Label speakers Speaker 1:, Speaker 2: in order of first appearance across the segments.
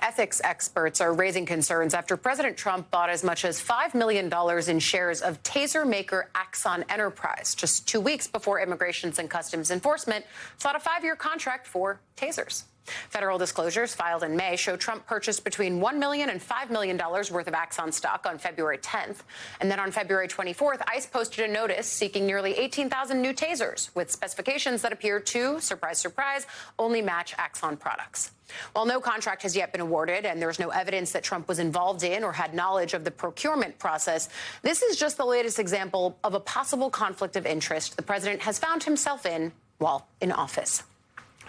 Speaker 1: Ethics experts are raising concerns after President Trump bought as much as $5 million in shares of taser maker Axon Enterprise just 2 weeks before Immigration and Customs Enforcement sought a 5-year contract for tasers. Federal disclosures filed in May show Trump purchased between $1 million and $5 million worth of Axon stock on February 10th. And then on February 24th, ICE posted a notice seeking nearly 18,000 new tasers with specifications that appear to, surprise, surprise, only match Axon products. While no contract has yet been awarded and there's no evidence that Trump was involved in or had knowledge of the procurement process, this is just the latest example of a possible conflict of interest the president has found himself in while in office.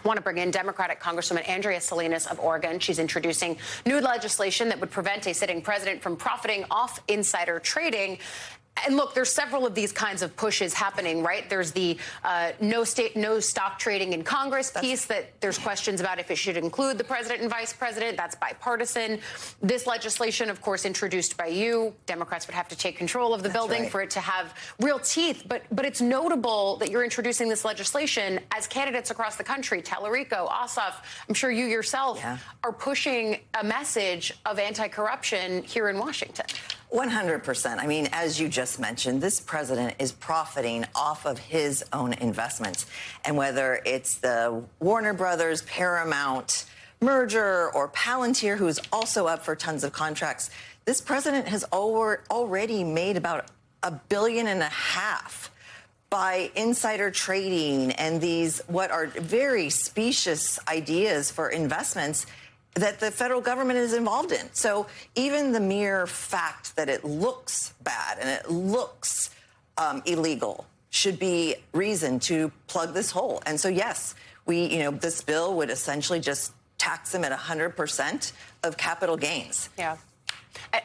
Speaker 1: I want to bring in Democratic Congresswoman Andrea Salinas of Oregon. She's introducing new legislation that would prevent a sitting president from profiting off insider trading. And look, there's several of these kinds of pushes happening, right? There's the no stock trading in Congress piece that there's questions about if it should include the president and vice president. That's bipartisan. This legislation, of course, introduced by you. Democrats would have to take control of the building for it to have real teeth. But it's notable that you're introducing this legislation as candidates across the country, Tallarico, Ossoff, I'm sure you yourself are pushing a message of anti-corruption here in Washington.
Speaker 2: 100%. I mean, as you just mentioned, this president is profiting off of his own investments. And whether it's the Warner Brothers, Paramount merger or Palantir, who's also up for tons of contracts, this president has already made about $1.5 billion by insider trading and these what are very specious ideas for investments that the federal government is involved in. So even the mere fact that it looks bad and it looks illegal should be reason to plug this hole. And so, yes, this bill would essentially just tax them at 100% of capital gains.
Speaker 1: Yeah.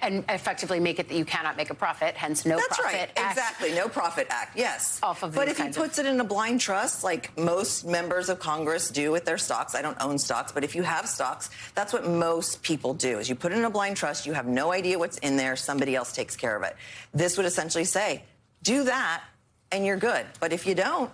Speaker 1: And effectively make it that you cannot make a profit, hence no
Speaker 2: That's
Speaker 1: profit
Speaker 2: right.
Speaker 1: act.
Speaker 2: Exactly. No profit act. Yes.
Speaker 1: Off of
Speaker 2: but if he puts it in a blind trust, like most members of Congress do with their stocks, I don't own stocks, but if you have stocks, that's what most people do is you put it in a blind trust. You have no idea what's in there. Somebody else takes care of it. This would essentially say, do that and you're good. But if you don't,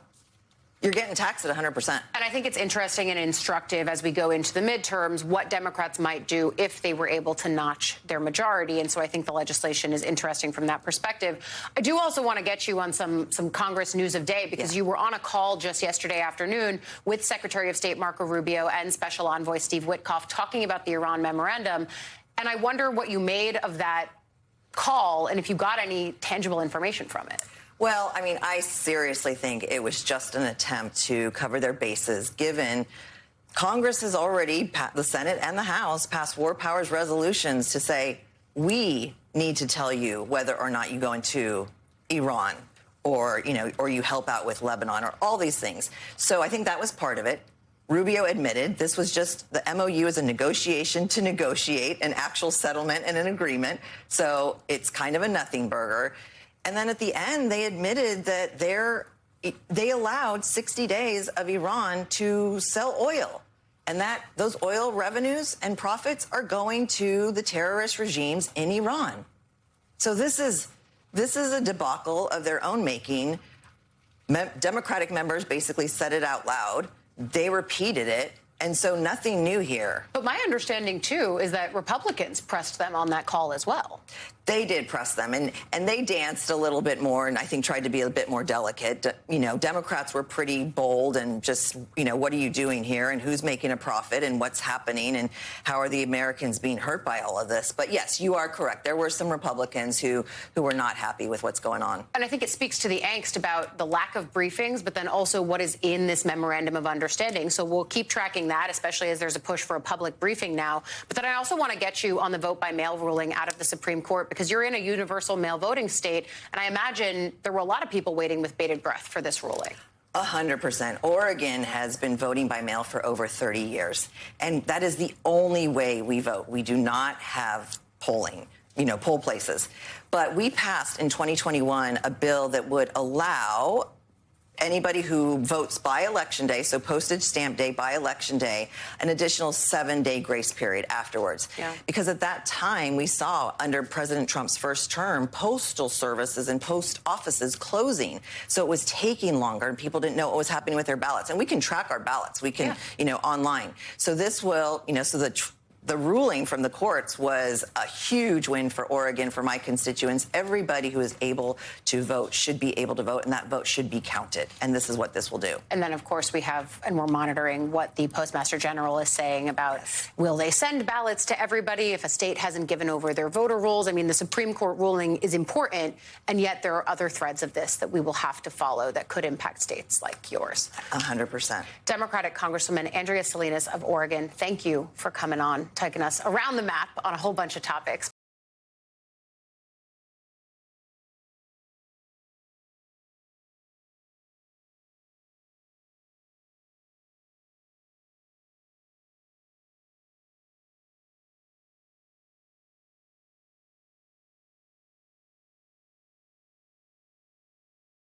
Speaker 2: you're getting taxed at 100%.
Speaker 1: And I think it's interesting and instructive as we go into the midterms what Democrats might do if they were able to notch their majority. And so I think the legislation is interesting from that perspective. I do also want to get you on some Congress news of day because you were on a call just yesterday afternoon with Secretary of State Marco Rubio and Special Envoy Steve Witkoff talking about the Iran memorandum. And I wonder what you made of that call and if you got any tangible information from it.
Speaker 2: Well, I mean, I seriously think it was just an attempt to cover their bases, given Congress has already, the Senate and the House, passed war powers resolutions to say, we need to tell you whether or not you go into Iran or you help out with Lebanon or all these things. So I think that was part of it. Rubio admitted this was just the MOU is a negotiation to negotiate an actual settlement and an agreement. So it's kind of a nothing burger. And then at the end, they admitted that they allowed 60 days of Iran to sell oil and that those oil revenues and profits are going to the terrorist regimes in Iran. So this is a debacle of their own making. Democratic members basically said it out loud. They repeated it. And so nothing new here.
Speaker 1: But my understanding, too, is that Republicans pressed them on that call as well.
Speaker 2: They did press them, and they danced a little bit more and I think tried to be a bit more delicate. Democrats were pretty bold and just, what are you doing here and who's making a profit and what's happening and how are the Americans being hurt by all of this? But yes, you are correct. There were some Republicans who were not happy with what's going on.
Speaker 1: And I think it speaks to the angst about the lack of briefings, but then also what is in this memorandum of understanding. So we'll keep tracking that, especially as there's a push for a public briefing now. But then I also want to get you on the vote by mail ruling out of the Supreme Court, because you're in a universal mail voting state. And I imagine there were a lot of people waiting with bated breath for this ruling.
Speaker 2: 100%. Oregon has been voting by mail for over 30 years. And that is the only way we vote. We do not have polling, poll places. But we passed in 2021 a bill that would allow anybody who votes by Election Day, so postage stamp day by Election Day, an additional 7-day grace period afterwards.
Speaker 1: Yeah.
Speaker 2: Because at that time, we saw under President Trump's first term, postal services and post offices closing. So it was taking longer and people didn't know what was happening with their ballots. And we can track our ballots. We can, online. So this will, so the ruling from the courts was a huge win for Oregon, for my constituents. Everybody who is able to vote should be able to vote, and that vote should be counted. And this is what this will do.
Speaker 1: And then, of course, we're monitoring what the Postmaster General is saying about will they send ballots to everybody if a state hasn't given over their voter rolls. I mean, the Supreme Court ruling is important, and yet there are other threads of this that we will have to follow that could impact states like yours.
Speaker 2: 100%.
Speaker 1: Democratic Congresswoman Andrea Salinas of Oregon, thank you for coming on, taking us around the map on a whole bunch of topics.